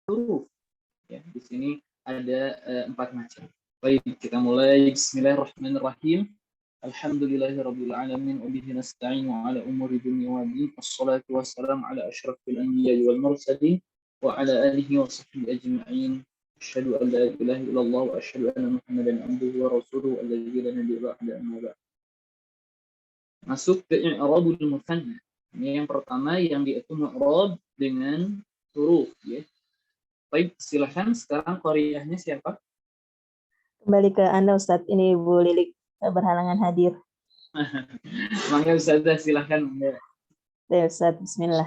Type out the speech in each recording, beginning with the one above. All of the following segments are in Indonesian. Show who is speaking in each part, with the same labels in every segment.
Speaker 1: huruf. Ya, di sini ada 4 macam. Baik, kita mulai. Bismillahirrahmanirrahim. Alhamdulillahirabbil alamin wa bihi nasta'inu ala umuri dunya wa din. Wassalatu wassalamu ala asyrafil anbiya'i wal mursalin wa ala alihi wa sahbihi ajma'in. Asyhadu an la ilaha illallah wa asyhadu anna Muhammadan abduhu wa rasuluhu alladzi la nabiyya ba'da amma ba'd. Masuk ke i'rabul mutsanna. Ini yang pertama yang yaitu i'rab dengan huruf, ya. Baik, silahkan sekarang qari'ahnya siapa?
Speaker 2: Kembali ke Anda Ustadz, ini Bu Lilik berhalangan hadir.
Speaker 1: Mangga Ustazah, silahkan.
Speaker 2: Ya Ustadz, bismillah.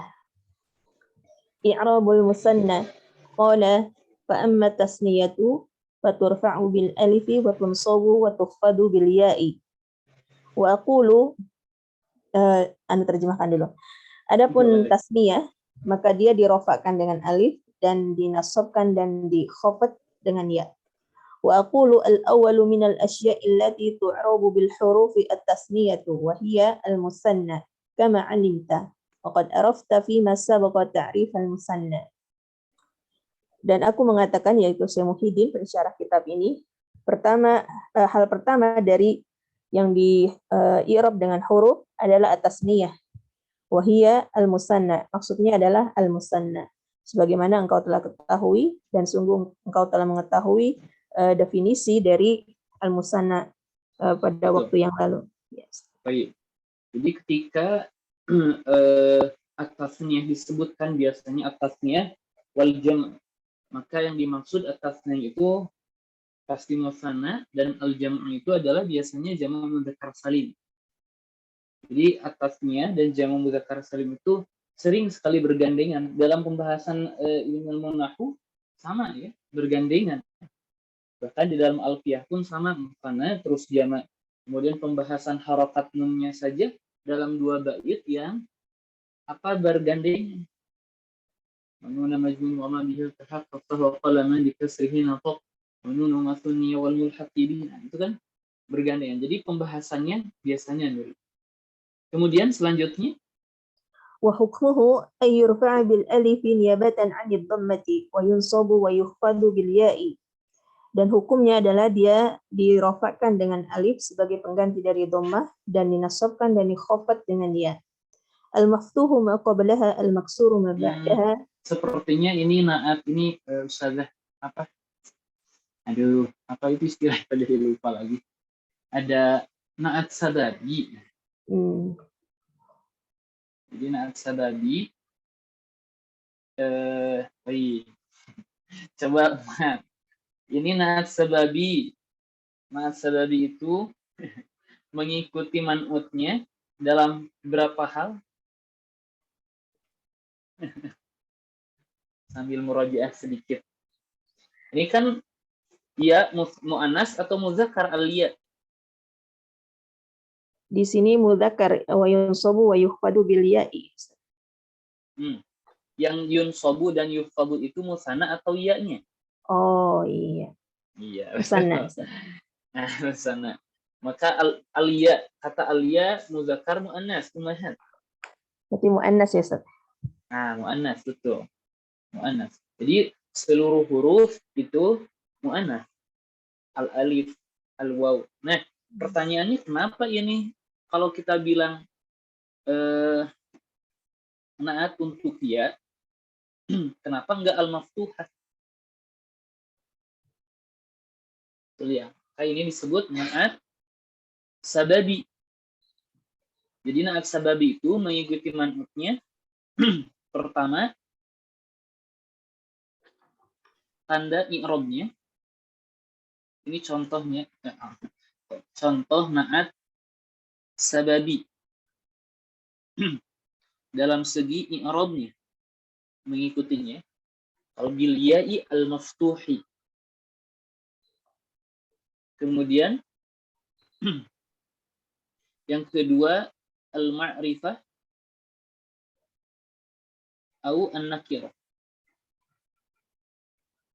Speaker 2: I'rabul musanna qala fa amma tasniyatu fa turfa'u bil alifi wa tunsabu wa tukhfadu bil ya'i. Wa aqulu Anda terjemahkan dulu. Adapun tasniyah maka dia dirofakkan dengan alif dan dinasabkan dan dikhafat dengan ya. Wa aqulu al-awwalu min al-asya'i allati tu'rabu bil hurufi at-tasniyatu wa hiya al-musanna kama 'alimta wa qad arafta fi ma sabaqa ta'rif al-musanna. Dan aku mengatakan, yaitu Syekh Muhyiddin pensyarah kitab ini, hal pertama dari yang di i'rab dengan huruf adalah at-tasniyah wa hiya al-musanna, maksudnya adalah al-musanna. Sebagaimana engkau telah ketahui dan sungguh engkau telah mengetahui definisi dari al-musanna pada waktu yang lalu. Yes.
Speaker 1: Baik. Jadi ketika at-tasniyah disebutkan biasanya at-tasniyah wal jam', maka yang dimaksud at-tasniyah itu pasti musanna dan al-jam' itu adalah biasanya jamak mudzakkar salim. Jadi at-tasniyah dan jamak mudzakkar salim itu sering sekali bergandengan dalam pembahasan ilmu nahwu, sama ya, bergandengan. Bahkan di dalam alfiyah pun sama, musanna terus jamak. Kemudian pembahasan harakat nunnya saja dalam 2 bait yang bergandengan. Manuna majnun wa ma bihi tahaqqaq wa qalaman bi kasrihi nafaq wa nunu mathniya wal mulhaqibin. Itu kan bergandengan. Jadi pembahasannya biasanya mirip. Kemudian selanjutnya
Speaker 2: wa hukmuhu ay yurfa'a bil alif niyabatan 'anid dhammati wa yunsabu wa yukhfadu bil ya'i. Dan hukumnya adalah dia dirofakkan dengan alif sebagai pengganti dari dhammah dan dinasabkan dan dikhafat dengan ya. Al-maftuhu ma qablaha al-maksuru ma ba'daha.
Speaker 1: Sepertinya ini naat ini Ustazah apa? Aduh, apa itu istilah tadi lupa lagi. Ada naat sababi. Jadi naat sababi coba ini naat sababi. Naat sababi itu mengikuti man'utnya dalam berapa hal? Sambil murajaah sedikit. Ini kan ya mu'annas atau muzakkar al-ya?
Speaker 2: Di sini muzakkar wa yunsabu wa yukhfadu bil ya'i.
Speaker 1: Yang yunsabu dan yukhfadu itu musanna atau ya-nya?
Speaker 2: Oh iya.
Speaker 1: Iya.
Speaker 2: Musanna.
Speaker 1: Musanna. Maka al-ya, kata al-ya muzakkar mu'annas, ummahat.
Speaker 2: Berarti mu'annas ya, Ustaz?
Speaker 1: Mu'annas, betul. Mu'annas. Jadi seluruh huruf itu mu'annas. Al-alif, al-waw. Nah, pertanyaannya kenapa ini kalau kita bilang naat untuk ya, kenapa enggak al-maftuhah? Tuh ya, kayak ini disebut naat sababi. Jadi naat sababi itu mengikuti man'utnya. Pertama, tanda i'rabnya. Ini contohnya. Contoh naat sababi. Dalam segi i'rabnya, mengikutinya. Kalau bil ya'i al-maftuhi. Kemudian yang kedua al-ma'rifah atau an-nakirah.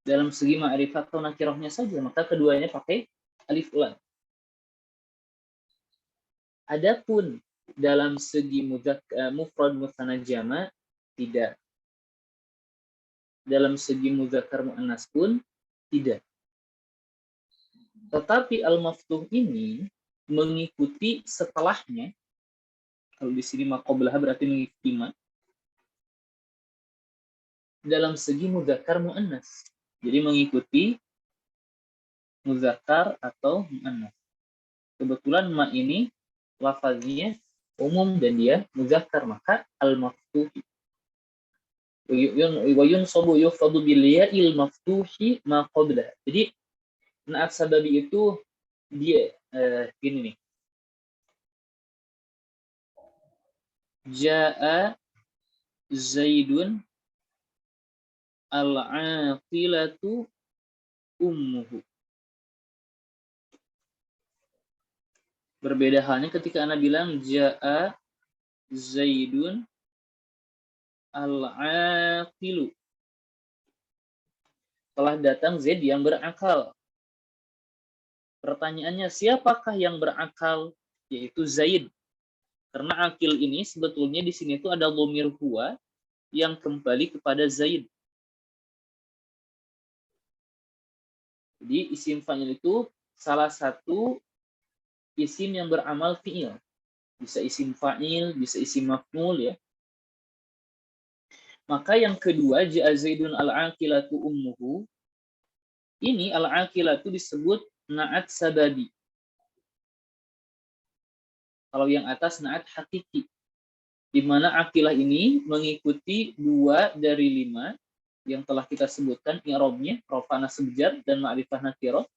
Speaker 1: Dalam segi ma'rifat atau nakirahnya saja, maka keduanya pakai alif lam. Adapun dalam segi mufrad mutsanna jama' tidak. dalam segi muzakkar muannas pun tidak. Tetapi al-maftuh ini mengikuti setelahnya. Kalau di sini ma qablah berarti mengikuti ma. Dalam segi muzakkar muannas. Jadi mengikuti muzakkar atau muannas. Kebetulan ma ini lafaznya umum dan dia muzakkar, maka al-maftuh. Wa yunsabu yufadu bil ya'il maftuhi ma qablah. Jadi na'at sababi itu dia gini nih. Ja'a Zaidun al-aqilatu ummuhu. Berbeda halnya ketika Anda bilang Ja'a Zaidun al-aqilu. Telah datang Zaid yang berakal. Pertanyaannya, siapakah yang berakal? Yaitu Zaid. Karena akil ini sebetulnya di sini itu ada dhamir huwa yang kembali kepada Zaid. Jadi isim fa'il itu salah satu isim yang beramal fi'il. Bisa isim fa'il, bisa isim maf'ul ya. Maka yang kedua, ja'a Zaidun al-aqilatu ummuhu. Ini al-aqilatu disebut na'at sababi. Kalau yang atas na'at hakiki. Di mana akilah ini mengikuti 2 dari 5 yang telah kita sebutkan i'rabnya, rafa nasb jar dan ma'rifah nakirah,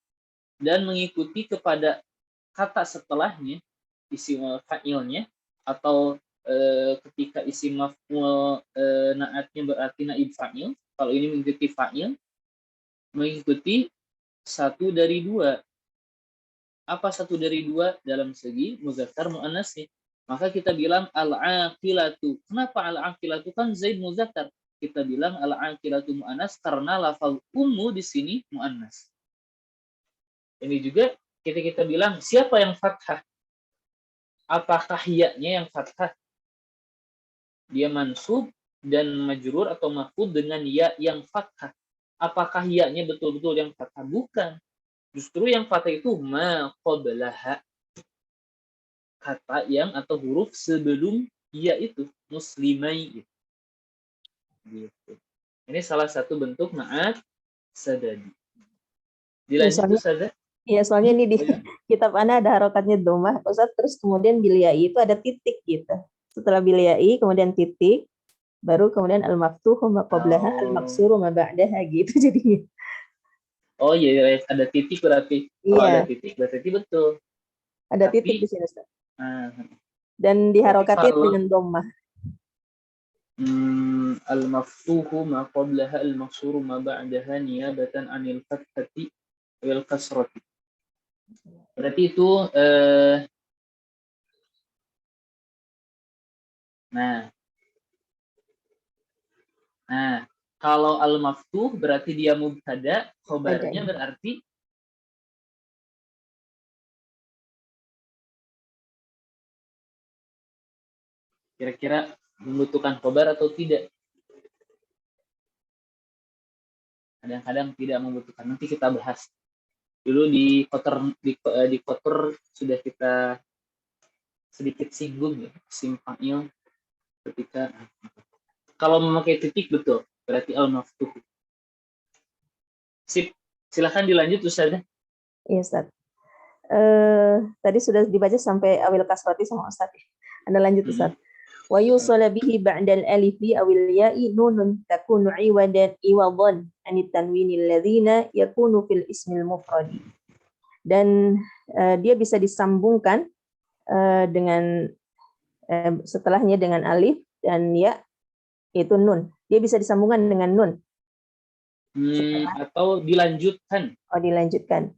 Speaker 1: dan mengikuti kepada kata setelahnya isim fa'ilnya atau ketika isim maf'ul na'atnya berarti naib fa'il. Kalau ini mengikuti fa'il, mengikuti 1 dari 2. Apa 1 dari 2 dalam segi muzakkar muannasnya? Maka kita bilang al-aqilatu. Kenapa al-aqilatu? Kan Zaid muzakkar. Kita bilang al-aqilatu muannas karena lafaz ummu di sini muannas. Ini juga kita bilang siapa yang fathah? Apakah ya-nya yang fathah? Dia mansub dan majrur atau maf'ul dengan ya yang fathah. Apakah ya-nya betul-betul yang fathah? Bukan. Justru yang fathah itu ma qablaha. Kata yang atau huruf sebelum ya itu muslimai. Gitu. Ini salah satu bentuk na'at sababi. Dilanjut Ustazah?
Speaker 2: Iya, soalnya ini di kitab Ana ada harokatnya domah, Ustaz, terus kemudian bilyai itu ada titik gitu. Setelah bilyai kemudian titik, baru kemudian al-maftuhu ma qablaha al-maksuru ma ba'daha gitu jadinya.
Speaker 1: Oh iya, ada titik berarti. Kalau ada titik berarti betul.
Speaker 2: Ada titik di sini, Ustaz. Dan
Speaker 1: Berarti
Speaker 2: diharokatin
Speaker 1: kalau
Speaker 2: dengan domah.
Speaker 1: al-maftuhu ma qablaha al-maksuru ma ba'daha niyabatan anil fathati wal kasrati. Berarti itu nah kalau al-maftuh berarti dia mubtada, khobarnya berarti kira-kira membutuhkan khobar atau tidak? Kadang-kadang tidak membutuhkan. Nanti kita bahas. Dulu di kotor sudah kita sedikit singgung ya, simpangnya ketika kalau memakai titik betul, berarti al-maftuh. Sip, silakan dilanjut Ustaz.
Speaker 2: Iya, Ustaz. Tadi sudah dibaca sampai awil kasrati sama Ustaz. Anda lanjut Ustaz. Wa yusala bihi ba'dal alifi awil ya'i nunun takunu iwadan anit tanwinil ladzina yakunu fil ismil mufradi. Dan dia bisa disambungkan dengan setelahnya dengan alif dan ya, itu nun. Dia bisa disambungkan dengan nun.
Speaker 1: Atau dilanjutkan.
Speaker 2: Oh, dilanjutkan.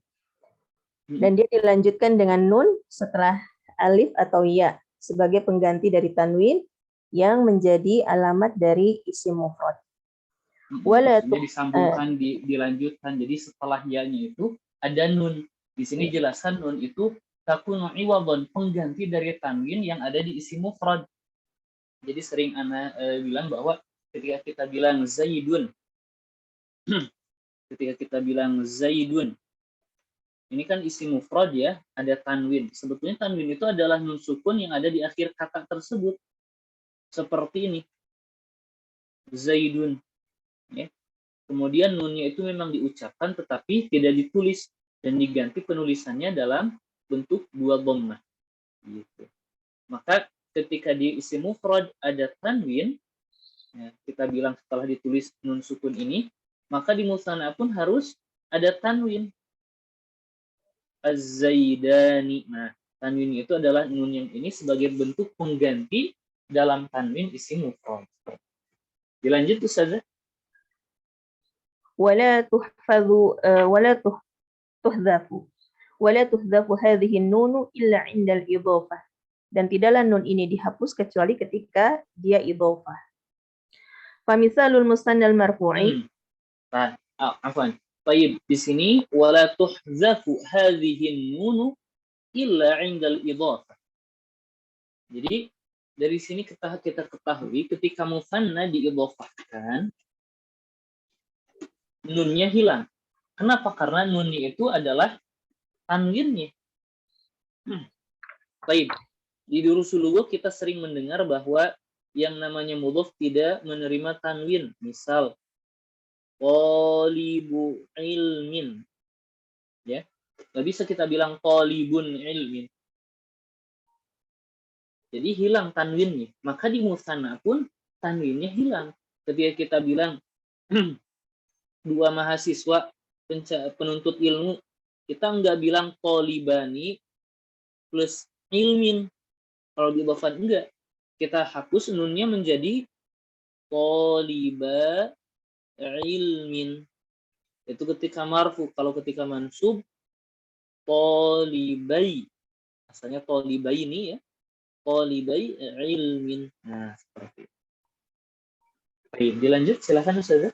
Speaker 2: Dan dia dilanjutkan dengan nun setelah alif atau ya sebagai pengganti dari tanwin yang menjadi alamat dari isim mufrad.
Speaker 1: Disambungkan, dilanjutkan. Jadi setelah ya-nya itu ada nun. Di sini jelaskan nun itu takunu iwadon, pengganti dari tanwin yang ada di isim mufrad. Jadi sering ana bilang bahwa ketika kita bilang Zaidun, Ketika kita bilang Zaidun, ini kan isim mufrad ya, ada tanwin. Sebetulnya tanwin itu adalah nun sukun yang ada di akhir kata tersebut. Seperti ini. Zaidun. Ya. Kemudian nunnya itu memang diucapkan tetapi tidak ditulis dan diganti penulisannya dalam bentuk dua dhammah. Gitu. Maka ketika di isim mufrad ada tanwin, ya, kita bilang setelah ditulis nun sukun ini, maka di musanna pun harus ada tanwin. Az-Zaidani. Nah, tanwin itu adalah nun yang ini sebagai bentuk pengganti dalam tanwin isim mufrad. Dilanjut Ustazah.
Speaker 2: ولا تحفظ ولا تحذف هذه النون إلا عند الإضافة. Dan tidaklah nun ini dihapus kecuali ketika dia idhofah. Famisalul musannal marfu'i.
Speaker 1: Afwan. Baik, di sini wala tuhzafu hadhihi nunu illa 'inda al-idhafah. Jadi dari sini kita ketahui ketika musanna diidhofahkan nunnya hilang. Kenapa? Karena nunnya itu adalah tanwinnya. Baik. Di durusul lugah kita sering mendengar bahwa yang namanya mudhof tidak menerima tanwin. Misal qalibu ilmin. Ya. Nggak bisa kita bilang qalibun ilmin. Jadi hilang tanwinnya. Maka di musanna pun tanwinnya hilang. Ketika kita bilang dua mahasiswa penuntut ilmu, kita nggak bilang qalibani plus ilmin. Kalau di idhofah enggak. Kita hapus nunnya menjadi qaliba ilmin. Itu ketika marfu. Kalau ketika mansub qalibai. Asalnya qalibai ini ya. Qalibai ilmin. Nah, seperti itu. Baik, dilanjut silakan Ustazah.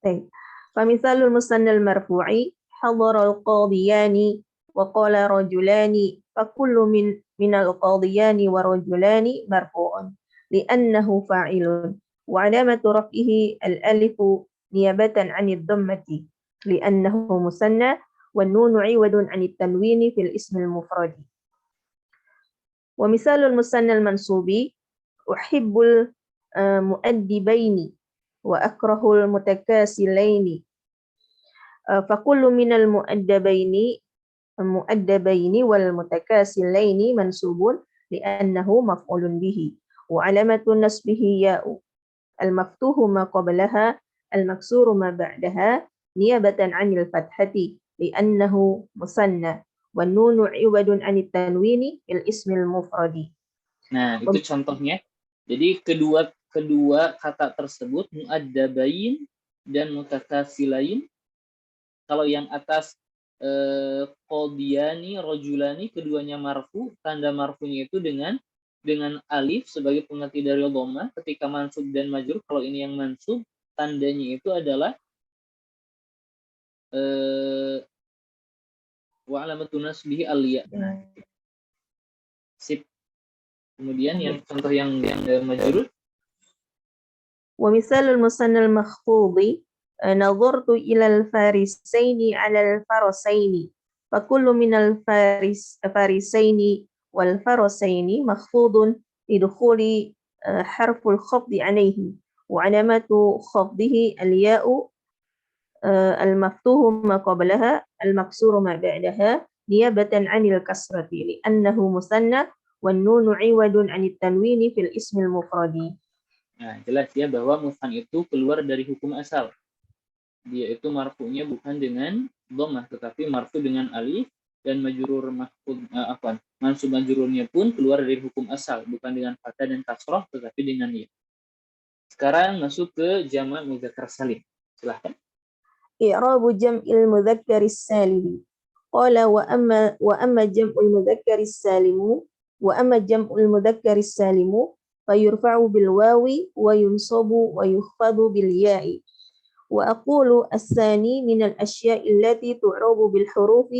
Speaker 2: Baik. Famisalul musannal marfu'i hadara al-qadiyani wa qala rajulani fakullu minal qadiyani wa rajulani marfu'un li'annahu fa'ilun wa 'alamatu raf'ihi al-alifu niyabatan 'anid dhammati li'annahu musanna wan nunu 'iwadun 'anit tanwini fil ismil mufradi. Wa misalul musannal mansubi uhibbul mu'addibaini wa akrahul mutakasilaini. Fakullu minal mu'addabaini wal mutakasilaini mansubun li'annahu maf'ulun bihi wa alamatu nasbihi ya'u al-maftuhu ma qablaha al-maksuru ma ba'daha niyabatan 'anil fathati li'annahu musanna wan nunu 'iwadun 'anit tanwini fil ismil mufradi.
Speaker 1: Nah, itu contohnya. Jadi kedua kata tersebut mu'addabain dan mutakasilain. Kalau yang atas qadiyani, rajulani, keduanya marfu, tanda marfunya itu dengan alif sebagai pengganti dari dhammah. Ketika mansub dan majrur, kalau ini yang mansub, tandanya itu adalah wa alamatun nasbihi al-ya. Nah, sip. Kemudian yang contoh yang majrur.
Speaker 2: Wa misalul musannal makhfudhi nazartu ilal farisaini alal farasaini fakullu minal farisaini wal farasaini makhfudun lidukhuli harful khafdi alayhi wa alamatu khafdihi al-ya'u al-maftuhu ma qablaha al-maksuru ma ba'daha niyabatan 'anil kasrati li'annahu musanna wan nunu 'iwadun 'anit tanwini fil ismil mufradi.
Speaker 1: Nah, jelas ya bahwa musan itu keluar dari hukum asal. Dia itu marfu'nya bukan dengan dhammah tetapi marfu dengan alif dan majrur mansub majrurnya pun keluar dari hukum asal bukan dengan fathah dan kasrah tetapi dengan ya. Sekarang masuk ke jamak mudzakkar salim. Silahkan.
Speaker 2: I'rabu jam'il mudzakkaris salim. Qala wa amma jam'ul mudzakkaris salimu fayurfa'u bil wawi wa yunsabu wa yukhfadu bil ya'i. وأقول الثاني من الأشياء التي تعرب بالحروف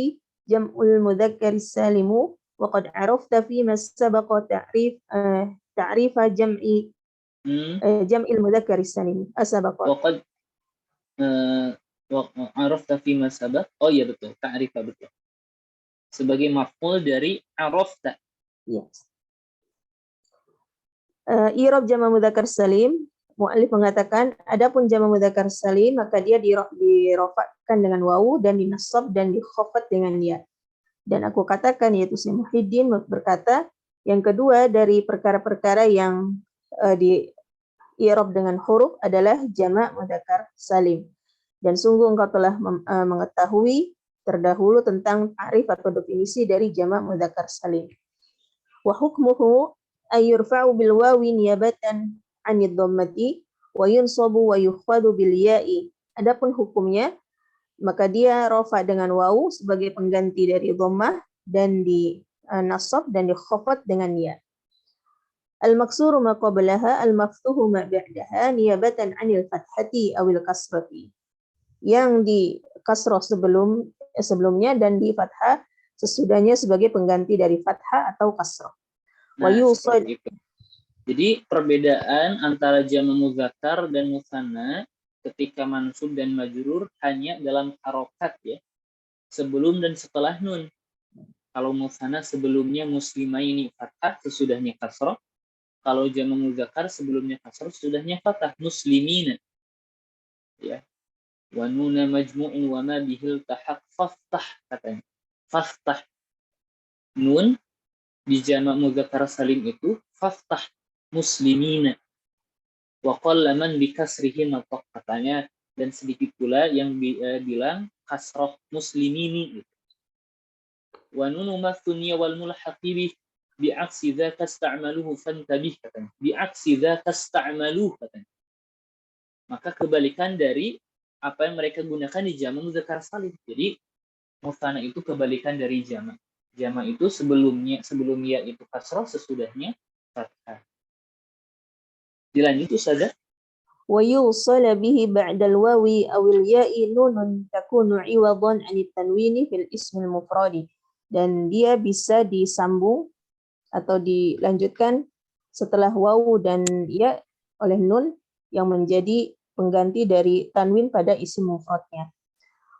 Speaker 2: جمع المذكر السالم وقد عرفت فيما سبق تعريف جمع المذكر السالم أسبق.
Speaker 1: وقد Wa arafta fi ma sabaq. Oh iya betul, ta'rifa betul. Sebagai maf'ul dari arafta.
Speaker 2: Yes. I'rab jama' mudzakkar salim, mu'allif mengatakan adapun jama' mudzakkar salim maka dia dirofakkan dengan wawu dan dinasab dan dikhafat dengan ya. Dan aku katakan yaitu Syekh Muhyiddin berkata yang kedua dari perkara-perkara yang di i'rab dengan huruf adalah jama' mudzakkar salim. Dan sungguh engkau telah mengetahui terdahulu tentang ta'rif atau definisi dari jama' mudzakkar salim. Wa hukmuhu ay yurfa'u bil wawi niyabatan 'anid dhammati wa yunsabu wa yukhfadu bil ya'i. Adapun hukumnya maka dia rafa dengan wawu sebagai pengganti dari dhammah dan di nasab dan dikhafat dengan ya. Al-maksuru ma qablaha al-maftuhu ma ba'daha niyabatan 'anil fathati awil kasrati. Yang di kasrah sebelumnya dan di fathah sesudahnya sebagai pengganti dari fathah atau kasrah.
Speaker 1: Nah, seperti itu. Jadi perbedaan antara jama' mudzakkar dan musanna ketika mansub dan majrur hanya dalam harokat ya, sebelum dan setelah nun. Kalau musanna sebelumnya muslimaini fathah, sesudahnya kasrah. Kalau jama' mudzakkar sebelumnya kasrah, sesudahnya fathah, muslimina. Ya. Wa nuna majmu'in wa ma bihil tahaq faftah katanya. Faftah. Nun di jama' mudzakkar salim itu faftah muslimina. Wa qalla man bi kasrihi nataq katanya, dan sedikit pula yang bilang kasrah muslimini gitu. Wa nunu mathunya wal mulhaqi bi aksi dzaka ista'maluhu fantabih katanya. Bi aksi dzaka ista'maluhu katanya. Maka kebalikan dari apa yang mereka gunakan di jama' mudzakkar salim. Jadi musanna itu kebalikan dari jama'. Jama' itu sebelum ya itu kasrah, sesudahnya fathah. Dilanjut Ustazah.
Speaker 2: Wa yusala bihi ba'dal wawi awil ya'i nunun takunu iwadan 'anit tanwini fil ismil mufradi. Dan dia bisa disambung atau dilanjutkan setelah wawu dan ya oleh nun yang menjadi pengganti dari tanwin pada isim mufradnya.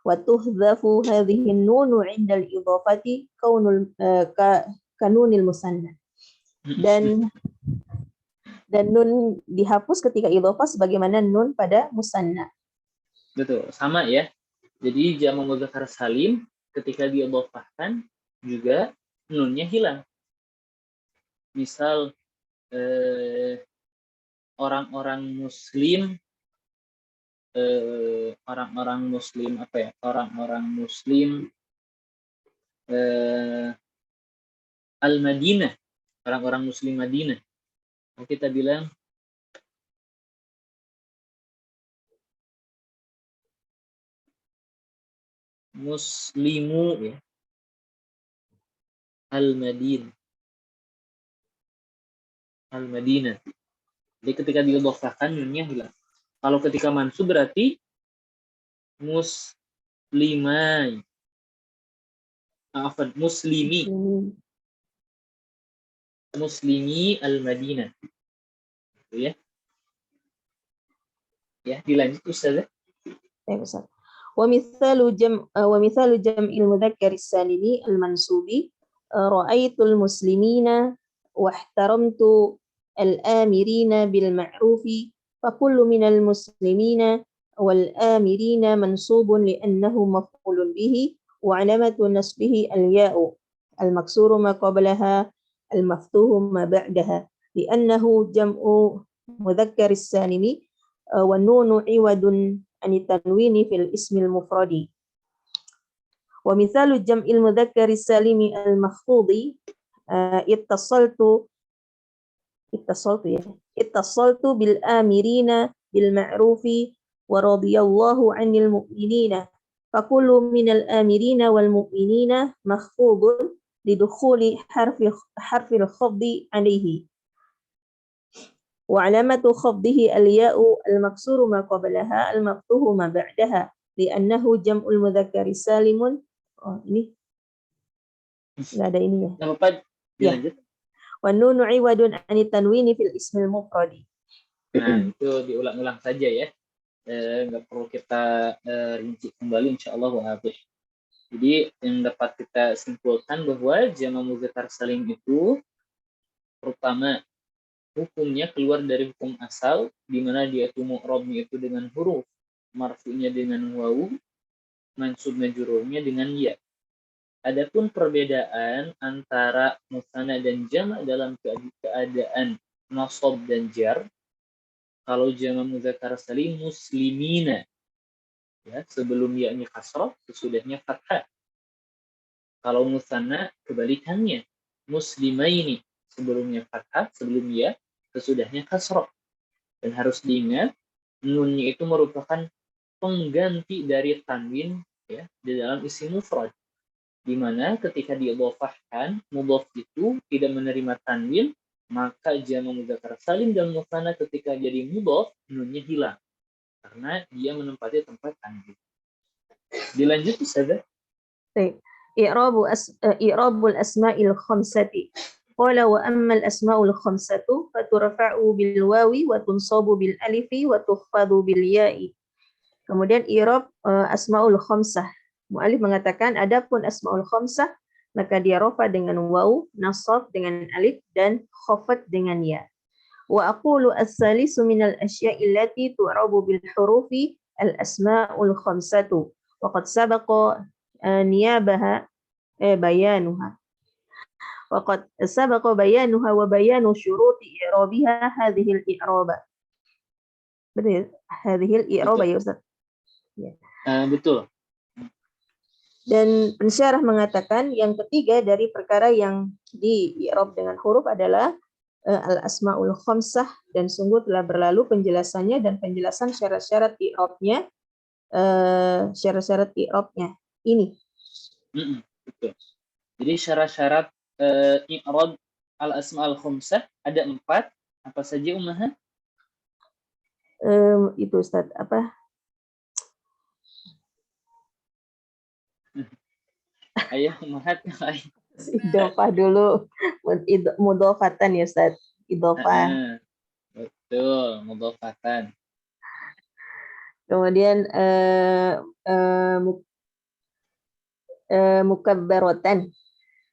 Speaker 2: Wa tuhdhafu hadhihi an-nunu 'inda al-idhafati kaunul kanunil musanna. Dan nun dihapus ketika idhafah sebagaimana nun pada musanna.
Speaker 1: Betul, sama ya. Jadi jama' mudzakkar salim ketika diidhafahkan juga nunnya hilang. Misal orang-orang muslim Al-Madinah, orang-orang muslim Madinah. Kita bilang muslimu ya. Al-Madinah. Jadi ketika diidhafahkan nunnya hilang. Kalau ketika mansub berarti muslimai. Muslimi al-Madinah. Gitu ya. Ya, dilanjut Ustazah.
Speaker 2: Ya, Ustaz. Wa mithalu jam'il mudzakkar as-salimi al-mansubi ra'aitul muslimina wa ihtaramtu al-amirina bil ma'rufi fa kullu minal muslimina wal amirina mansubun li'annahu maf'ulun bihi wa 'alamatu nasbihi al-ya'u al-maksuru ma qablaha al-maftuhu ma ba'daha li'annahu jam'u mudzakkar as-salimi wa nunu 'iwadun anit tanwini fil ismil mufradi. Wa mithalu jam'il mudzakkari salimi al-makhfudhi ittasaltu bil amirina bil ma'rufi wa radiyallahu 'anil mu'minina. Fakullu minal amirina wal mu'minina makhfudun lidukhuli harfil khafdi 'alayhi. وعلامة خفضه الياء المكسور ما قبلها المفتوح ما بعدها لأنه جمع المذكر سالم. Ini nggak ada ini ya. Ya. والنون عوض عن التنوين في الاسم المفرد.
Speaker 1: Nah, itu diulang-ulang saja ya. nggak perlu kita rinci kembali, insya Allah wa'abih. Jadi yang dapat kita simpulkan bahwa jama' mudzakkar salim itu pertama hukumnya keluar dari hukum asal, di mana dia itu mu'rabnya itu dengan huruf, marfu'nya dengan wawu, mansub majrurnya dengan ya. Adapun perbedaan antara musanna dan jama' dalam keadaan nasab dan jar, kalau jama' mudzakkar salim muslimina, ya, sebelum ya-nya kasrah, sesudahnya fathah. Kalau musanna kebalikannya, muslimaini, sebelumnya fathah, sebelum ya, sesudahnya kasrah. Dan harus diingat, nunnya itu merupakan pengganti dari tanwin, ya, di dalam isim mufrad. Di mana ketika diidhofahkan, mudhof itu tidak menerima tanwin, maka jama' mudzakkar salim dan musanna ketika jadi mudhof, nunnya hilang karena dia menempati tempat tanwin. Dilanjut Ustazah.
Speaker 2: طيب إعراب الأسماء الخمسة قال وأما الأسماء الخمسة فترفع بالواو وتنصب بالألف وتخفض بالياء. Kemudian i'rab asmaul khamsah. Mu'allif mengatakan adapun asmaul khamsah maka dia rafa dengan waw, nasab dengan alif dan khafat dengan ya. Wa aqulu as-salisu minal asya'i allati tu'rabu bil hurufi al-asma'ul khamsatu wa qad sabaqa niyabaha bayanuha. Wa qad sabaqa bayanuha wa bayanu syuruti i'rabiha hadhihi al-i'raba. Betul, hadhihi al-i'raba ya Ustaz. Ya.
Speaker 1: Betul.
Speaker 2: Dan pensyarah mengatakan yang ketiga dari perkara yang di-i'rab dengan huruf adalah al-asmaul khamsah, dan sungguh telah berlalu penjelasannya dan penjelasan syarat-syarat i'rabnya, syarat-syarat i'rabnya ini.
Speaker 1: Betul. Jadi syarat-syarat i'rab al-asmaul khamsah ada 4. Apa saja Ummahat?
Speaker 2: Itu Ustaz, apa?
Speaker 1: Ayah Ummahat.
Speaker 2: Idhofah dulu, mudhofatan ya Ustaz, idhofah.
Speaker 1: Betul, mudhofatan.
Speaker 2: Kemudian mukabbaratan.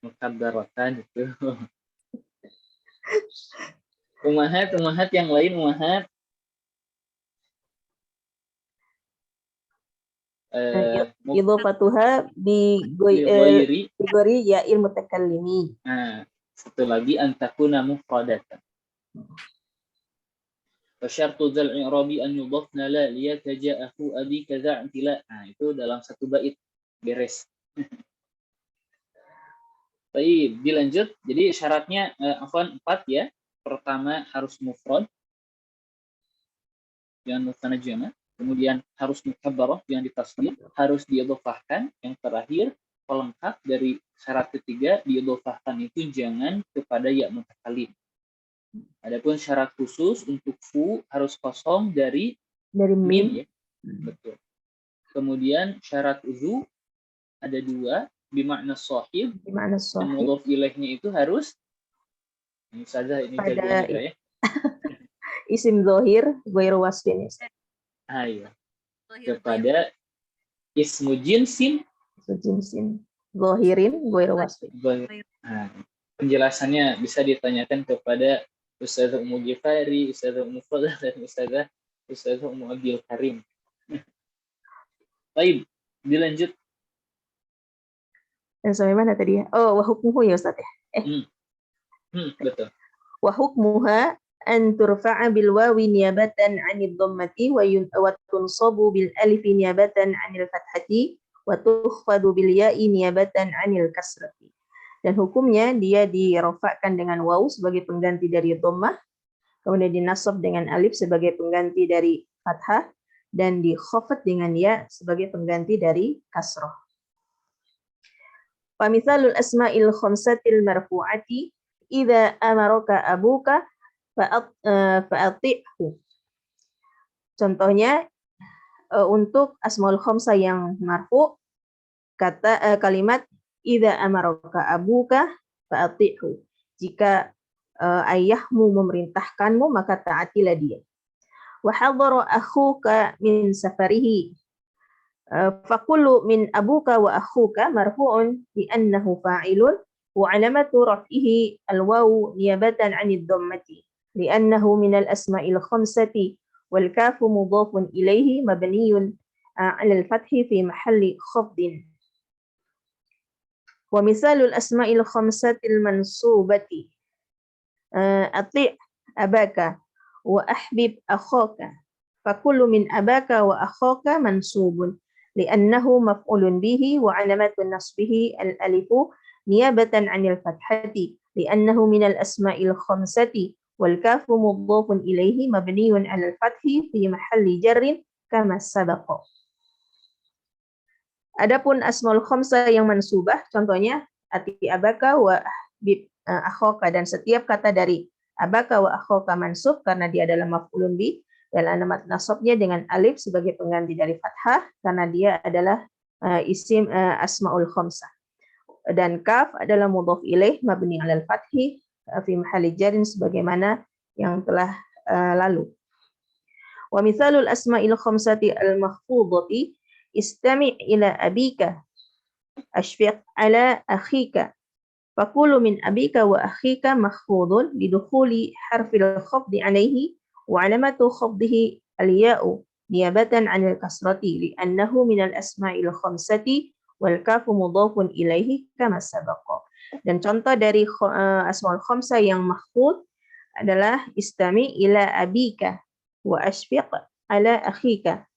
Speaker 1: Mukabbaratan itu. Ummahat yang lain Ummahat.
Speaker 2: Idhofatuha bi ghairi ya'il mutakallimi.
Speaker 1: Nah, satu lagi antakuna mufradatan. Wa syartu dzal i'rabi an yudhafna la liyataja'ahu abi kadza antila. Nah, itu dalam satu bait beres. Baik, dilanjut. Jadi syaratnya 4 ya. Pertama harus mufrad, jangan musanna jama'. Kemudian harus mukabbarah, jangan ditasghir, harus diidhofahkan. Yang terakhir, pelengkap dari syarat ketiga, diidhofahkan itu jangan kepada ya mutakallim. Adapun syarat khusus untuk fu harus kosong dari mim ya. Betul. Kemudian syarat uzu ada 2, bimakna shahib.
Speaker 2: Bimakna shahib.
Speaker 1: Mudhof ilaihnya itu harus ini saja ini jagoan juga ya.
Speaker 2: Isim zahir ghairu wasfin.
Speaker 1: Iya. Kepada ismu jinsin.
Speaker 2: Ismu jinsin. Zahirin ghairu wasfin.
Speaker 1: Nah, penjelasannya bisa ditanyakan kepada Ustazah Ummu Ghifari, Ustazah Ummu Fadlah, dan Ustazah Ummu Abdul Karim. Baik, dilanjut.
Speaker 2: Dan sampai mana tadi ya? Oh, wa hukmuhu ya Ustaz ya?
Speaker 1: Betul.
Speaker 2: Wa hukmuha an turfa'a bil wawi niyabatan 'anil dhammati wa tunsabu bil alifi niyabatan 'anil fathati wa tukhfadu bil ya'i niyabatan 'anil kasrati. Dan hukumnya dia dirofakkan dengan waw sebagai pengganti dari dhammah, kemudian dinasab dengan alif sebagai pengganti dari fathah, dan dikhafat dengan ya sebagai pengganti dari kasrah. Wa mithalul asma'il khamsatil marfu'ati idza amaraka abuka fa'ati'hu. Contohnya untuk asmaul khamsah yang marfu, kata kalimat idza amaraka abuka fa'ati'hu. Jika ayahmu memerintahkanmu maka taatilah dia. وحضر أخوك من سفره فكل من أبوك وأخوك مرفوع لأنه فاعل وعلامة رفعه الواو نيابة عن الضمة لأنه من الأسماء الخمسة والكاف مضاف إليه مبني على الفتح في محل خفض. ومثال الأسماء الخمسة المنصوبة أطيع أباك وأحبب أخاك فكل من أباك وأخاك منصوب لأنه مفعول به وعلامة نصبه الألف نيابة عن الفتحة لأنه من الأسماء الخمسة والكاف مضاف إليه مبني على الفتح في محل جر كما سبق. Adapun asmaul khamsah yang mansubah, contohnya ati abaka wa ahbib akhoka, dan setiap kata dari abaka wa akhoka mansub karena dia adalah maf'ulun bi, dan alamat nasabnya dengan alif sebagai pengganti dari fathah karena dia adalah isim asmaul khamsah. Dan kaf adalah mudhaf ilaih mabni 'alal fathi fi mahalli jarin sebagaimana yang telah lalu. Wa mithalul asma'il khamsati al-mahfudhati istami' ila abika ashfiq ala akhika fakulu min abika wa akhika mahfudhun bidukhuli harfil khafdi alaihi wa alamatu khafdihi al-ya'u niyabatan 'anil kasrati li'annahu minal asma'il khamsati wal kafu mudhafun ilaihi kama sabaqa. Dan contoh dari asmaul khamsah yang mahfudh adalah istami' ila abika wa ashfiq ala akhika.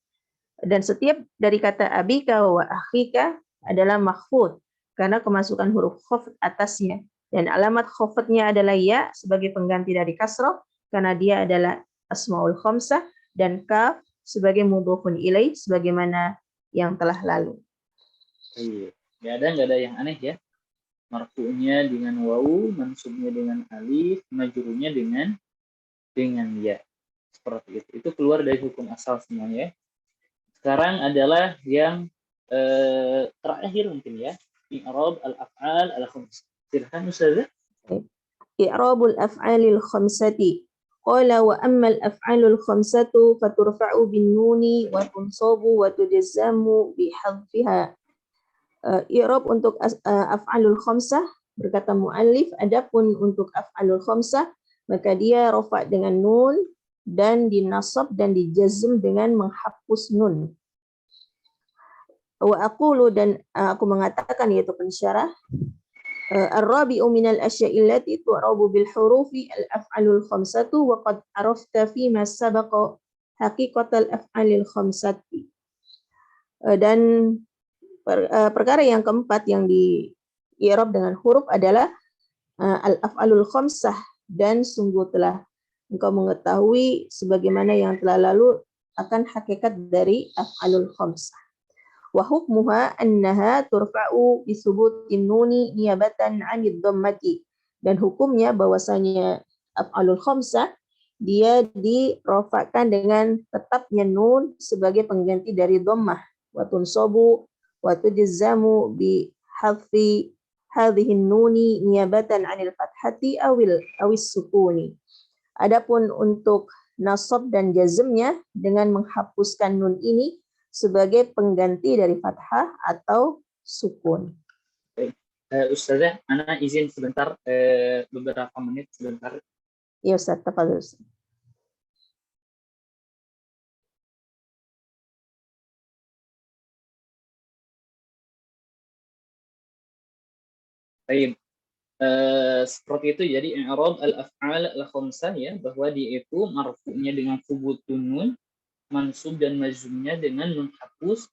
Speaker 2: Dan setiap dari kata abika wa akhika adalah mahfudh karena kemasukan huruf khafd atasnya, dan alamat khafdnya adalah ya sebagai pengganti dari kasrah karena dia adalah asmaul khamsah, dan kaf sebagai mudhofun ilaih sebagaimana yang telah lalu.
Speaker 1: Iya, nggak ada yang aneh ya. Marfu'nya dengan wawu, mansubnya dengan alif, majrurnya dengan ya. Seperti itu. Itu keluar dari hukum asal semuanya ya. Sekarang adalah yang terakhir mungkin ya, i'rab al-af'al al-khams. Silakan Ustazah.
Speaker 2: I'rabul af'alil khamsati. Qala wa ammal af'alul khamsatu faturfa'u bin nuni wa tunsabu wa tujazzamu bi hadfiha. I'rab untuk af'alul khamsah, berkata muallif, adapun untuk af'alul khamsah maka dia rafa' dengan nun dan dinasab dan dijazm dengan menghapus nun. Wa aqulu, dan aku mengatakan, yaitu pensyarah, ar-rabi'u minal asya'i allati tu'rabu bil hurufi al-af'alul khamsatu wa qad arafta fi ma sabaqa haqiqatal af'alil khamsati. Dan perkara yang keempat yang di i'rab dengan huruf adalah al-af'alul khamsah, dan sungguh telah engkau mengetahui sebagaimana yang telah lalu akan hakikat dari af'alul khamsah. Wa hukmuha annaha turfa'u bi subutin nuni niyabatan 'anid dhammati. Dan hukumnya bahwasanya af'alul khamsah dia dirofakkan dengan tetapnya nun sebagai pengganti dari dhammah. Wa tunsabu wa tujazzamu bi hadfi hadhihi nuni niyabatan 'anil fathati awis sukuni. Adapun untuk nasab dan jazmnya dengan menghapuskan nun ini sebagai pengganti dari fathah atau sukun.
Speaker 1: Ustazah, ana izin sebentar, beberapa menit sebentar.
Speaker 2: Ya Ustaz, tafadhol.
Speaker 1: Baik. Seperti itu, jadi i'rab al-af'al al-khamsah ya, bahwa dia itu marfu'nya dengan thubutun nun, mansub dan majzumnya dengan menghapus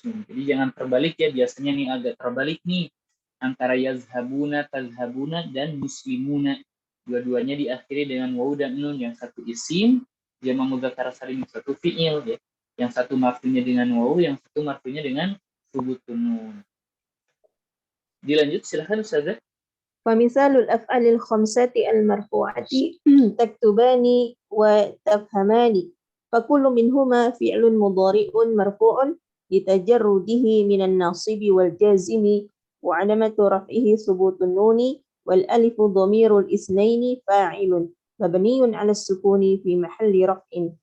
Speaker 1: nun. Jadi jangan terbalik ya, biasanya nih agak terbalik nih antara yazhabuna, tazhabuna dan muslimuna. Dua-duanya diakhiri dengan wawu dan nun, yang satu isim jamak mudzakkar salim, yang satu fi'il ya. Yang satu marfu'nya dengan wawu, yang satu marfu'nya dengan thubutun nun. Dilanjut, silahkan Ustazah.
Speaker 2: Famisalul af'alil khamsati al-marfu'ati taktubani wa tafhamani. Fakullu minhuma fi'lun mudhari'un marfu'un litajarrudihi minan nasibi wal jazimi wa 'alamatu raf'ihi thubutun nuni wal alifu dhamirul isnaini fa'ilun mabniun 'ala as-sukuni fi mahalli raf'in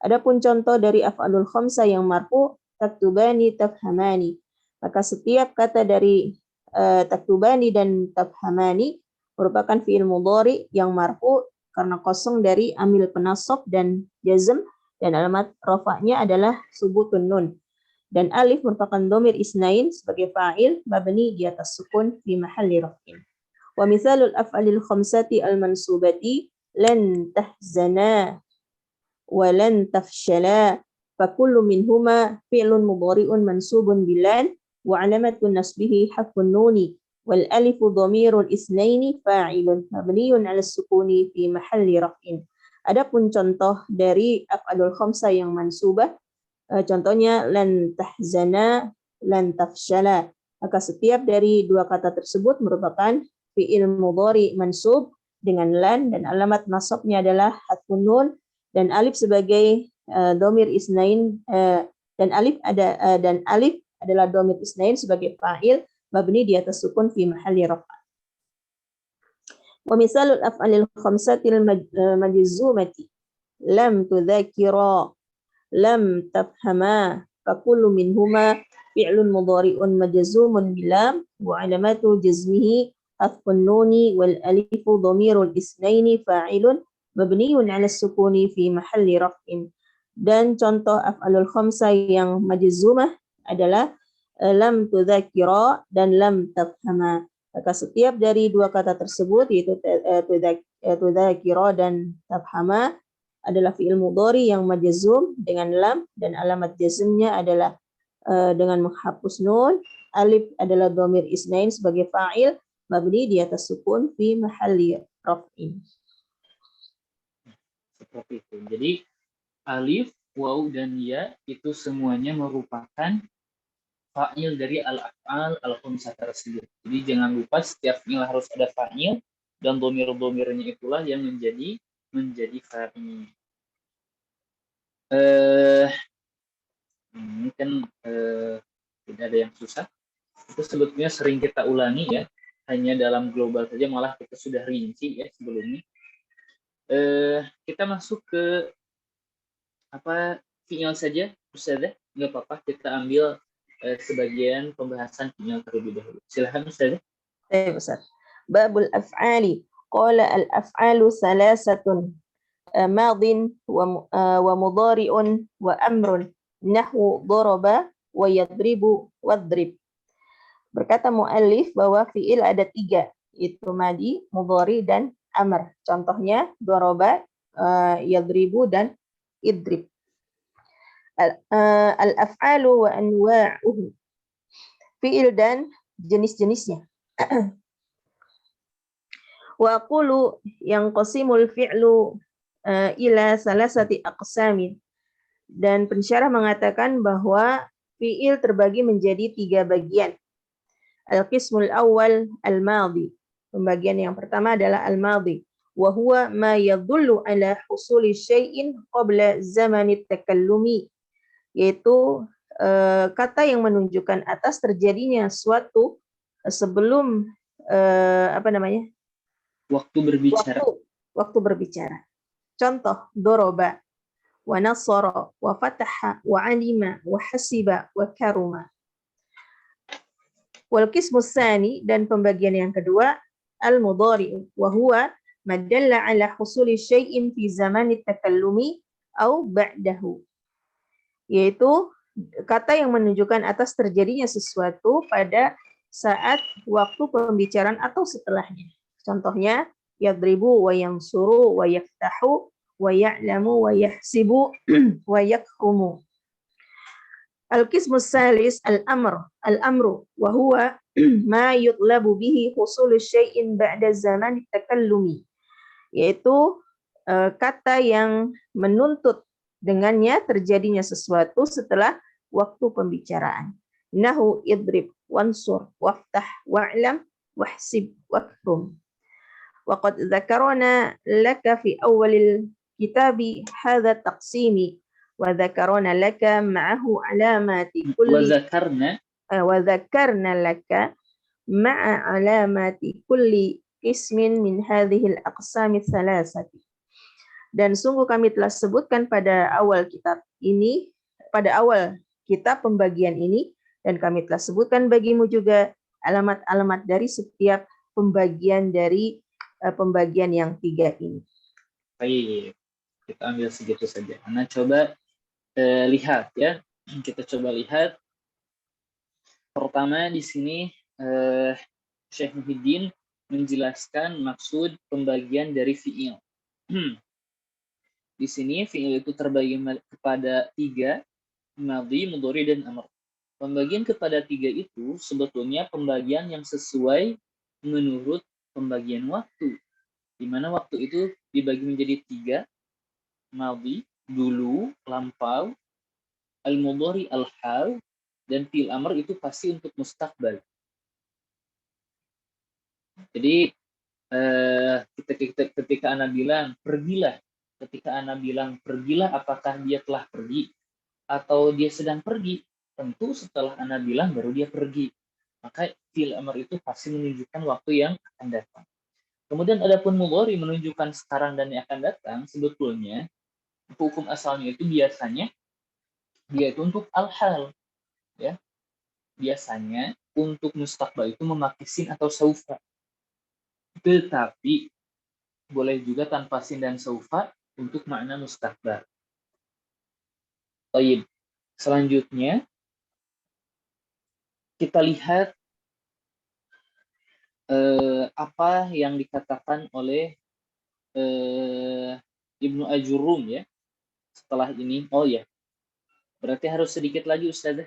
Speaker 2: Adapun contoh dari af'alul khamsah yang marfu, taktubani, tafhamani. Maka setiap kata dari taktubani dan tafhamani merupakan fi'il mudhari yang marfu karena kosong dari amil penasab dan jazm, dan alamat rafa'nya adalah subutun nun. Dan alif merupakan dhamir isnain sebagai fa'il mabni di atas sukun fi mahalli raf'in. Wa misalul af'alil khamsati al-mansubati lan tahzana wa lan tafshala fa kullu minhuma fi'lun mudhari'un mansubun bilan wa 'alamatun nasbihi hafun nuni wal alifu dhamirul isnaini fa'ilun mabniun 'ala sukuni fi mahalli raf'in. Adapun contoh dari af'alul khamsah yang mansubah, contohnya lan tahzana, lan tafshala. Maka setiap dari dua kata tersebut merupakan fi'il mudhari mansub dengan lan, dan alamat nasabnya adalah hadfun nun, dan alif sebagai dhamir isnain, dan alif adalah dhamir isnain sebagai fa'il mabni di atas sukun fi mahalli raf'a. Wa misalul af'alil khamsatil majzumati lam tudzakira, lam tafhama, fa kullu minhuma fi'lun mudhari'un majzumun bilam wa 'alamatu jazmihi hadfun nuni wal alifu dhamirul isnaini fa'ilun mabniun 'ala sukuni fi mahalli raf'in. Dan contoh af'alul khamsah yang majzumah adalah lam tudzakira dan lam tafhama. Maka setiap dari dua kata tersebut, yaitu tudzakira dan tafhama, adalah fi'il mudhari yang majzum dengan lam, dan alamat jazmnya adalah dengan menghapus nun. Alif adalah dhamir isnain sebagai fa'il mabni di atas sukun fi mahalli raf'in.
Speaker 1: Seperti itu. Jadi alif, waw, dan ya itu semuanya merupakan fa'il dari al-af'al al-khamsah tersebut. Jadi jangan lupa setiap fi'il harus ada fa'il, dan dhamir-dhamirnya itulah yang menjadi fa'il. Ini kan tidak ada yang susah. Itu sebetulnya sering kita ulangi ya, hanya dalam global saja malah kita sudah rinci ya sebelumnya. Kita masuk ke fi'il saja, Ustazah. Nggak apa-apa, kita ambil sebagian pembahasan fi'il terlebih dahulu. Silahkan Ustazah.
Speaker 2: Baik, Ustaz. Babul af'ali. Qala al-af'alu salasatun madin wa mudhari'un wa amrun nahwu daraba wa yadribu wadrib. Berkata mu'allif bahwa fi'il ada 3, yaitu madi, mudhari, dan amr. Contohnya daraba, yadribu, dan idrib. Al-af'alu wa anwa'uhu. Fi'il dan jenis-jenisnya. Wa aqulu yanqasimul fi'lu ila salasati aqsamin. Dan pensyarah mengatakan bahwa fi'il terbagi menjadi 3 bagian. Al-qismul awal al-madhi. Pembagian yang pertama adalah al-madhi. Wa huwa ma yadullu ala husuli syai'in qabla zamanit takallumi. Yaitu kata yang menunjukkan atas terjadinya suatu sebelum
Speaker 1: waktu berbicara.
Speaker 2: Waktu berbicara. Contoh, doroba, wa nasara, wa fataha, wa alima, wa hasiba, wa karuma. Wal qismus tsani, dan pembagian yang kedua, al-mudhari, wa huwa ma dalla ala husuli syai'in fi zamani takallumi au ba'dahu. Yaitu kata yang menunjukkan atas terjadinya sesuatu pada saat waktu pembicaraan atau setelahnya. Contohnya, yadribu wa yansuru wa yaftahu wa ya'lamu wa yahsibu wa yakhumu. Al-qismus salis al-amru wa huwa ma yutlabu bihi husulu syai'in ba'da zaman takallumi. Yaitu kata yang menuntut dengannya terjadinya sesuatu setelah waktu pembicaraan. Nahu idrib, wansur, waftah, wa'lam, wahsib, wakrum. Waqad dzakarna laka fi awalil kitabi hadha taqsimi wa dzakarna laka ma'ahu alamati kulli wa dzakarna laka ma'a alamati kulli ismin min hadhihi al-aqsami thalathati. Dan sungguh kami telah sebutkan pada awal kitab ini, pada awal kitab pembagian ini, dan kami telah sebutkan bagimu juga alamat-alamat dari setiap pembagian dari pembagian yang 3 ini.
Speaker 1: Baik, kita ambil segitu saja. Anda coba lihat ya. Kita coba lihat. Pertama di sini Syekh Muhyiddin menjelaskan maksud pembagian dari fi'il. Di sini fi'il itu terbagi kepada 3, madhi, mudhari, dan amr. Pembagian kepada 3 itu sebetulnya pembagian yang sesuai menurut pembagian waktu. Di mana waktu itu dibagi menjadi 3, madhi, dulu, lampau, al-mudhari, al-hal, dan fi'il amr itu pasti untuk mustaqbal. Jadi ketika Ana bilang pergilah, ketika Ana bilang pergilah, apakah dia telah pergi atau dia sedang pergi? Tentu setelah Ana bilang baru dia pergi. Maka fi'il amr itu pasti menunjukkan waktu yang akan datang. Kemudian adapun mudhari menunjukkan sekarang dan yang akan datang, sebetulnya hukum asalnya itu biasanya dia itu untuk al-hal, ya. Biasanya untuk mustaqbal itu memakai sin atau saufa. Tetapi boleh juga tanpa sin dan saufa untuk makna mustaqbal. Baik. Selanjutnya kita lihat apa yang dikatakan oleh Ibnu Ajurum ya. Setelah ini, oh ya, berarti harus sedikit lagi Ustazah.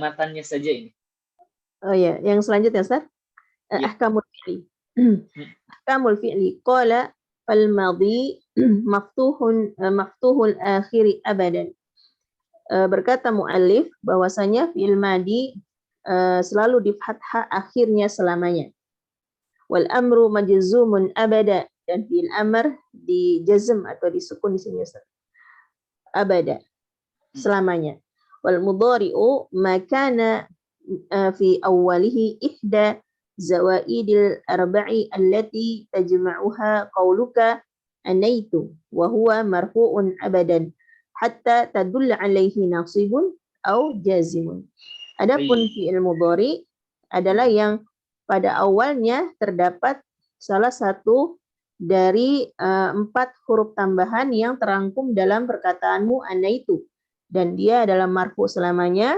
Speaker 1: Matanya saja ini.
Speaker 2: Oh ya, yang selanjutnya Ustaz. Ahkamul fi'li. Ahkamul fi'li. Qala fal madhi maftuhul akhiri abadan. Berkata muallif bahwasanya fi'il madi selalu di fathah akhirnya selamanya. Wal amru majzumun abada, dan fi'il amr di jazm atau disukun di sini Ustaz. Abada, selamanya. Wal mudhari'u makana fi awwalihi ihda zawaidil arba'i allati tajma'uha qawluka anaitu wa huwa marfu'un abadan hatta tadulla alaihi nasibun au jazimun. Adapun fi'il mudhari adalah yang pada awalnya terdapat salah satu dari 4 huruf tambahan yang terangkum dalam perkataanmu anaitu, dan dia adalah marfu selamanya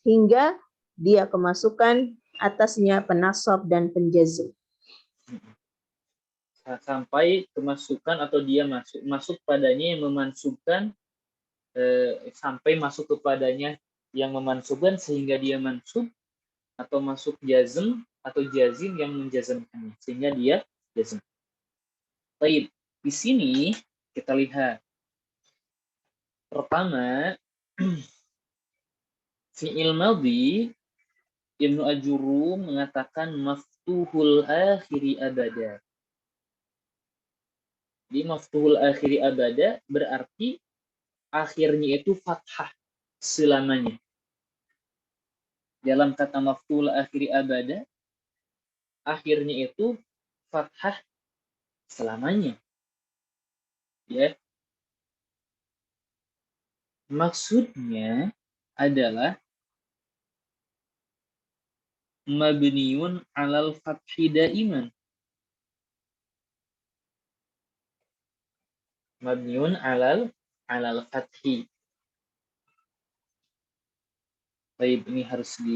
Speaker 2: hingga dia kemasukan atasnya penasab dan penjazm.
Speaker 1: Sampai kemasukan atau dia masuk padanya yang memansubkan, sampai masuk kepadanya yang memansubkan sehingga dia mansub, atau masuk jazm atau jazim yang menjazmkannya sehingga dia jazm. Baik, di sini kita lihat pertama fi'il madhi Ibnu Ajurum mengatakan maftuhul akhiri abada. Di maftuhul akhiri abada berarti akhirnya itu fathah selamanya. Dalam kata maftuhul akhiri abada, akhirnya itu fathah selamanya. Ya. Maksudnya adalah mabniun alal fathi daiman. Mabniun alal fathi. Baik, ini harus di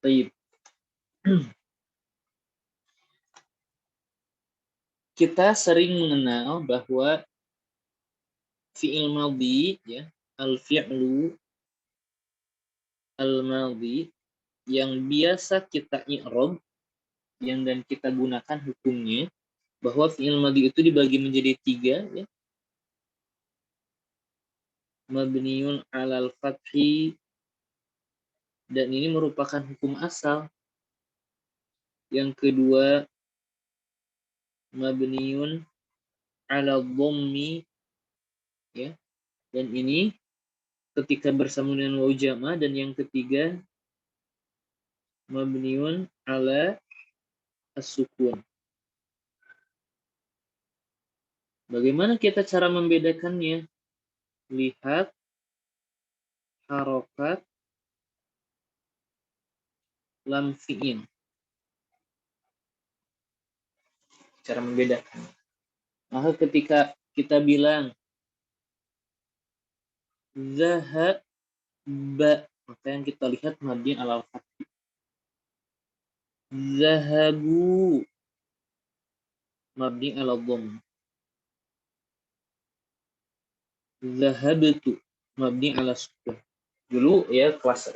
Speaker 1: baik. Kita sering mengenal bahwa fi'il madhi ya, al-fi'lu al-madhi yang biasa kita i'rab yang dan kita gunakan hukumnya bahwa fi'il madhi itu dibagi menjadi 3 ya. Mabniun 'alal fathi, dan ini merupakan hukum asal Yang kedua mabniun ala dhammi, ya. Dan ini ketika bersama dengan waw jama. Dan yang ketiga mabniun ala as-sukun. Bagaimana kita cara membedakannya? Lihat harokat lam fi'il. Cara membedakan. Maka ketika kita bilang zahaba, maka yang kita lihat mabni ala al-fath. Zahabu, mabni ala dhamm. Zahabtu, mabni ala sukun. Dulu ya kelas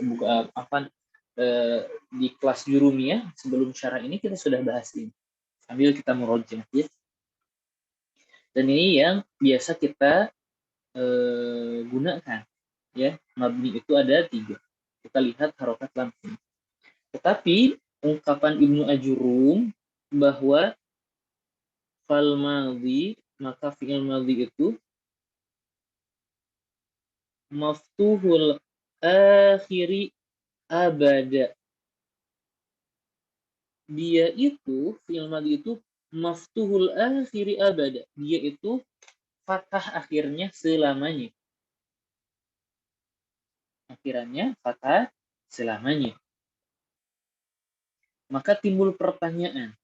Speaker 1: di kelas jurumiyah sebelum syarah ini kita sudah bahas ini. Sambil kita merojah, ya. Dan ini yang biasa kita gunakan, ya. Mabni itu ada 3. Kita lihat harokat lam. Tetapi ungkapan Ibnu Ajurum bahwa fal madhi, maka fi'il madhi itu maftuhul akhiri abada. Dia itu, fi'il madhi itu maftuhul akhiri abada. Dia itu fathah akhirnya selamanya. Akhirannya fathah selamanya. Maka timbul pertanyaan.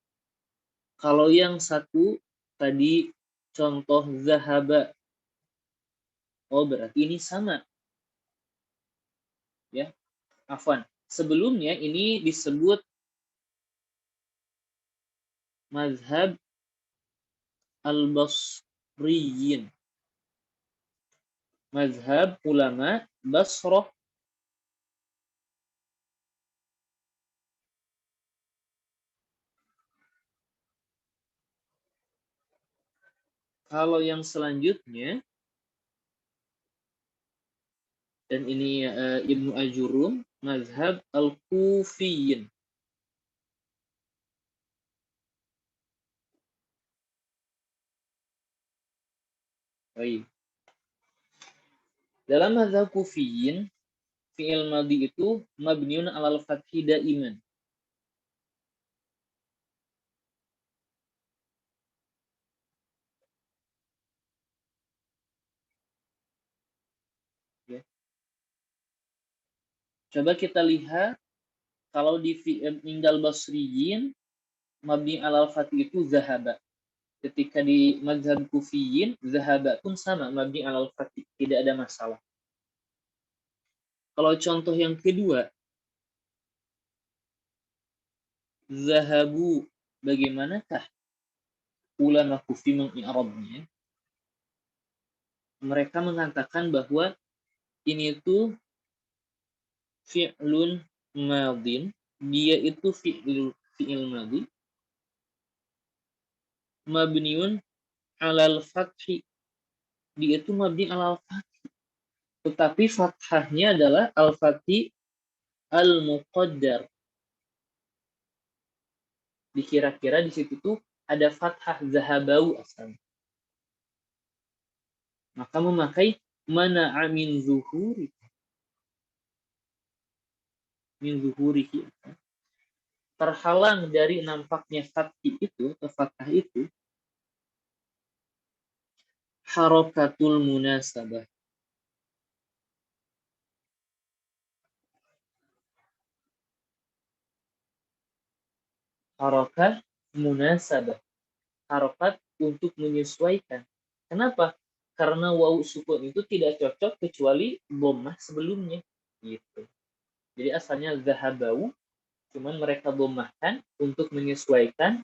Speaker 1: Kalau yang satu tadi contoh zahaba, oh berarti ini sama. Ya, afwan. Sebelumnya ini disebut mazhab al-Basriyin. Mazhab ulama Basrah. Kalau yang selanjutnya, dan ini Ibnu Ajurum, mazhab al-Kufiyin. Baik. Dalam mazhab Kufiyin, fi'il madhi itu mabniun alal fathi daiman. Ya. Coba kita lihat kalau di Indal Basriyin mabni alal fathi itu zahaba. Ketika di mazhab Kufiyin, zahaba pun sama, mabni alal fathi, tidak ada masalah. Kalau contoh yang kedua, zahabu, bagaimanakah ulama Kufi mengi'rabnya? Mereka mengatakan bahwa ini itu fi'lun madin, dia itu fi'il madhi, mabniun alal fathi, dia itu mabni alal fathi, tetapi fathahnya adalah al-fathi al-muqaddar. Dikira-kira di situ tuh ada fathah zahabau asalnya. Maka memakai mana'a min zuhuri. Min zuhurihi. Terhalang dari nampaknya fathah itu, atau fathah itu, harokatul munasabah. Harokat munasabah. Harokat untuk menyesuaikan. Kenapa? Karena wawu sukun itu tidak cocok kecuali dhammah sebelumnya. Gitu. Jadi asalnya zahabau, cuman mereka dhammahkan untuk menyesuaikan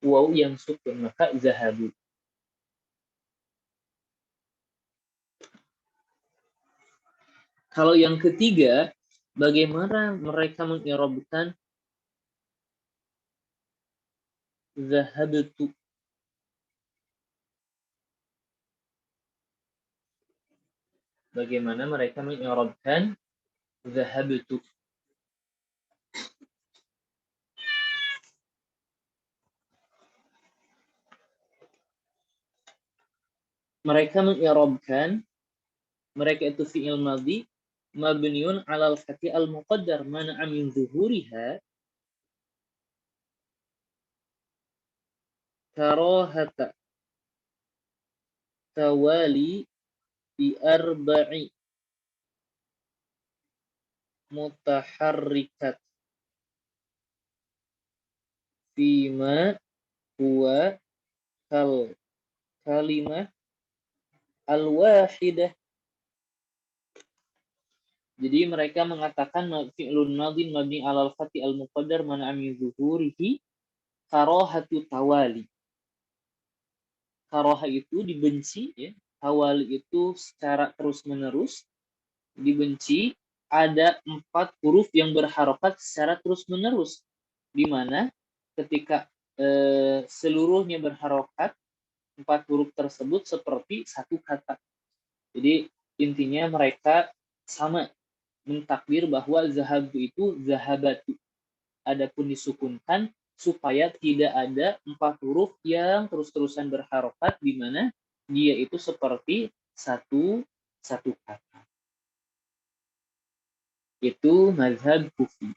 Speaker 1: wawu yang sukun, maka zahabu. Kalau yang ketiga, bagaimana mereka mengirobkan zahabtu? Bagaimana mereka mengirobkan zahabtu? mereka mengirobkan, mereka itu fi'il madhi mabniun 'alal fathi al-muqaddar mana'a min zuhuriha karahata tawali bi arba'i mutaharrikat fima huwa kal kalimah al-wahidah. Jadi mereka mengatakan fi'lun madhin mabni 'alal fathi al-muqaddar mana'a min zuhurihi karahatu tawali. Karoha itu dibenci, ya. Tawali itu secara terus-menerus dibenci. Ada 4 huruf yang berharokat secara terus-menerus, di mana ketika seluruhnya berharokat, 4 huruf tersebut seperti satu kata. Jadi intinya mereka sama mentakdir bahwa zahabu itu zahabatu. Adapun disukunkan supaya tidak ada 4 huruf yang terus-terusan berharokat, di mana dia itu seperti satu kata. Itu mazhab Kufi.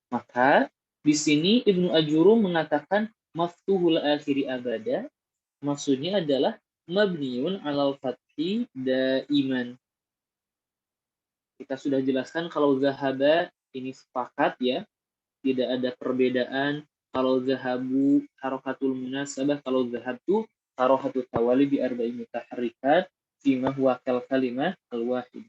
Speaker 1: Maka di sini Ibnu Ajurum mengatakan maftuhul akhiri abada, maksudnya adalah mabniun alal fathi daiman. Kita sudah jelaskan kalau zahaba ini sepakat, ya, tidak ada perbedaan. Kalau zahabu harokatul munasabah, kalau zahabtu harokatul tawali bi arba'i mutaharrikat fima huwa kal kalimah al-wahid.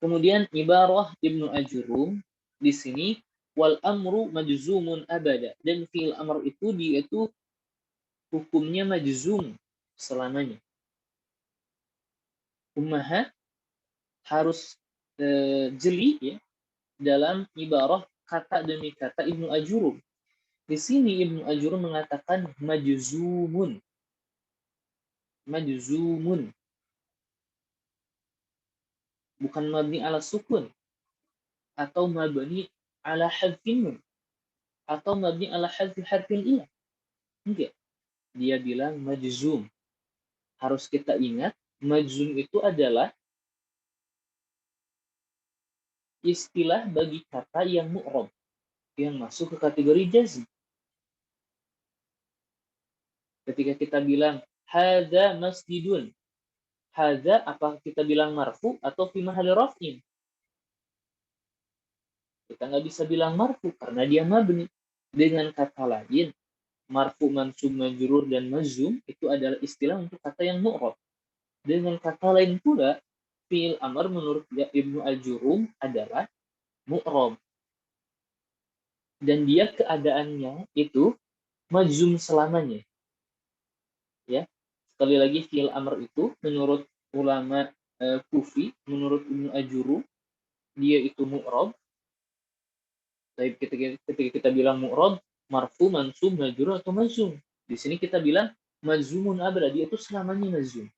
Speaker 1: Kemudian ibarah Ibnu Ajurum di sini wal amru majzumun abada, dan fi'il amr itu dia itu hukumnya majzum selamanya. Ummahat harus jeli, ya, dalam ibarah kata demi kata Ibnu Ajurum. Di sini Ibnu Ajurum mengatakan majzumun. Majzumun. Bukan mabni ala sukun atau mabni ala hadfin nun atau mabni ala hadfi harfin ilah. Enggak. Dia bilang majzum. Harus kita ingat, majzum itu adalah istilah bagi kata yang mu'rab, yang masuk ke kategori jazm. Ketika kita bilang hadza masjidun, hadza apa kita bilang marfu atau fi mahalli raf'in? Kita nggak bisa bilang marfu karena dia mabni. Dengan kata lain, marfu, mansub, majrur, dan majzum itu adalah istilah untuk kata yang mu'rab. Dengan kata lain pula, fi'il amr menurut Ibnu Al-Jurum adalah mu'rab. Dan dia keadaannya itu majzum selamanya. Ya, sekali lagi fi'il amr itu menurut ulama Kufi, menurut Ibnu Al-Jurum, dia itu mu'rab. Tapi ketika kita bilang mu'rab, marfu, mansub, majrur, atau majzum. Di sini kita bilang majzumun abada, dia itu selamanya majzum.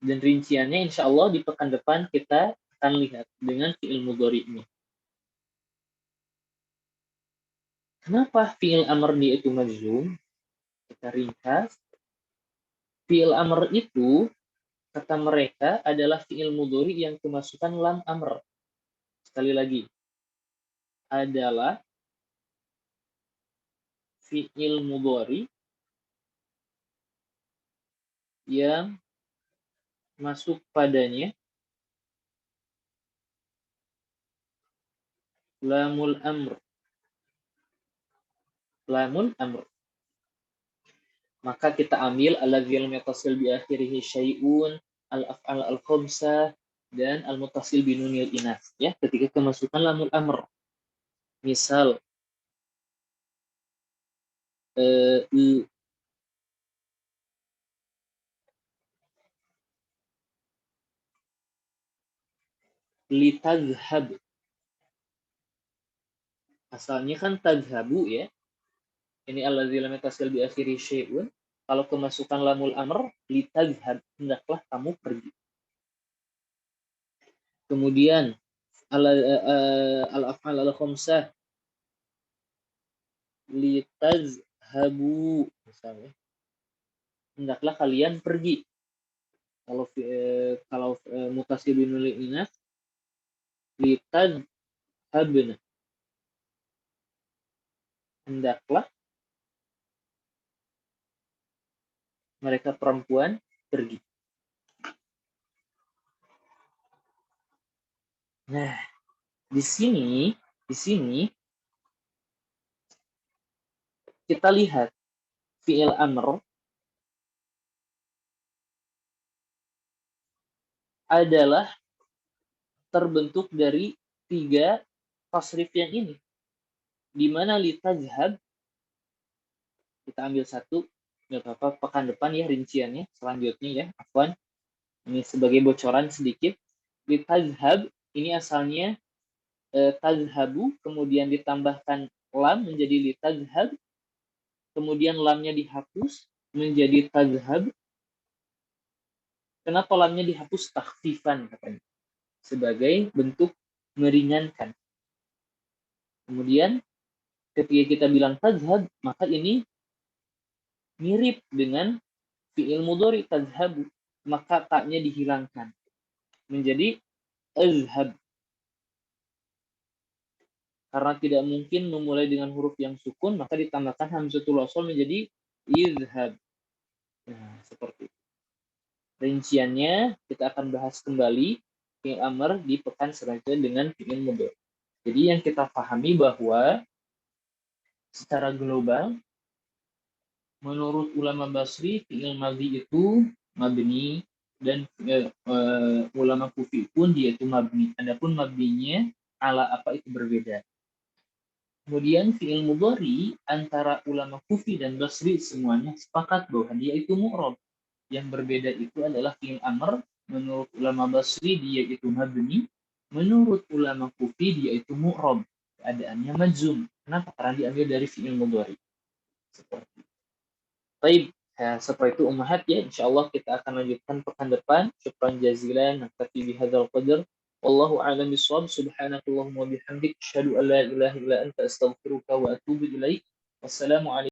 Speaker 1: Dan rinciannya insya Allah di pekan depan kita akan lihat dengan fi'il mudhari'nya. Kenapa fi'il amr dia itu majzum? Kita ringkas. Fi'il amr itu, kata mereka, adalah fi'il mudhari yang kemasukan lam amr. Sekali lagi, adalah fi'il mudhari yang masuk padanya lamul amr. Lamul amr. Maka kita ambil alladzi lam yattasil bi akhirih syai'un, al-af'al al-khamsah, dan al-muttasil bi nunil inath, ya, ketika kemasukan lamul amr. Misal litazhab. Asalnya kan tazhabu, ya. Ini alladzi lam yattasil bi akhirih syai'un. Kalau kemasukan lamul amr, litazhab, hendaklah kamu pergi. Kemudian al-af'al al-khamsah, litazhabu, Misalnya, hendaklah kalian pergi. Kalau mutasi binul inas, litad habna, hendaklah mereka perempuan pergi. Nah, di sini kita lihat fi'il amr adalah terbentuk dari 3 tasrif yang ini. Di mana litazhab, kita ambil satu, nggak apa-apa, pekan depan ya rinciannya, selanjutnya ya, afwan. Ini sebagai bocoran sedikit. Litazhab, ini asalnya tazhabu, kemudian ditambahkan lam menjadi litazhab, kemudian lamnya dihapus menjadi tazhab. Kenapa lamnya dihapus? Takhfifan katanya, sebagai bentuk meringankan. Kemudian ketika kita bilang tazhab, maka ini mirip dengan fi'il mudhari tazhabu, maka taknya dihilangkan menjadi azhab. Karena tidak mungkin memulai dengan huruf yang sukun, maka ditambahkan hamzatul wasl menjadi izhab. Nah, seperti itu. Rinciannya kita akan bahas kembali fi'il amr di pekan selanjutnya dengan fi'il mudhari. Jadi yang kita pahami bahwa secara global menurut ulama Basri fi'il madhi itu mabni, dan ulama Kufi pun dia itu mabni. Adapun mabninya ala apa itu berbeda. Kemudian fi'il mudhari antara ulama Kufi dan Basri semuanya sepakat bahwa dia itu mu'rab. Yang berbeda itu adalah fi'il amr. Menurut ulama Basri dia itu mabni, menurut ulama Kufi dia itu mu'rab. Keadaannya majzum. Kenapa? Karena diambil dari fi'il mudhari. Seperti itu. Baik, setelah itu ummahat ya, insyaallah kita akan lanjutkan pekan depan. Syukran jazilan, naktafi bihadzal qadar. Wallahu a'lam bishawab. Subhanakallahumma wa bihamdik, asyhadu an la ilaha illa anta, astaghfiruka wa atubu ilaik. Wassalamu alaikum.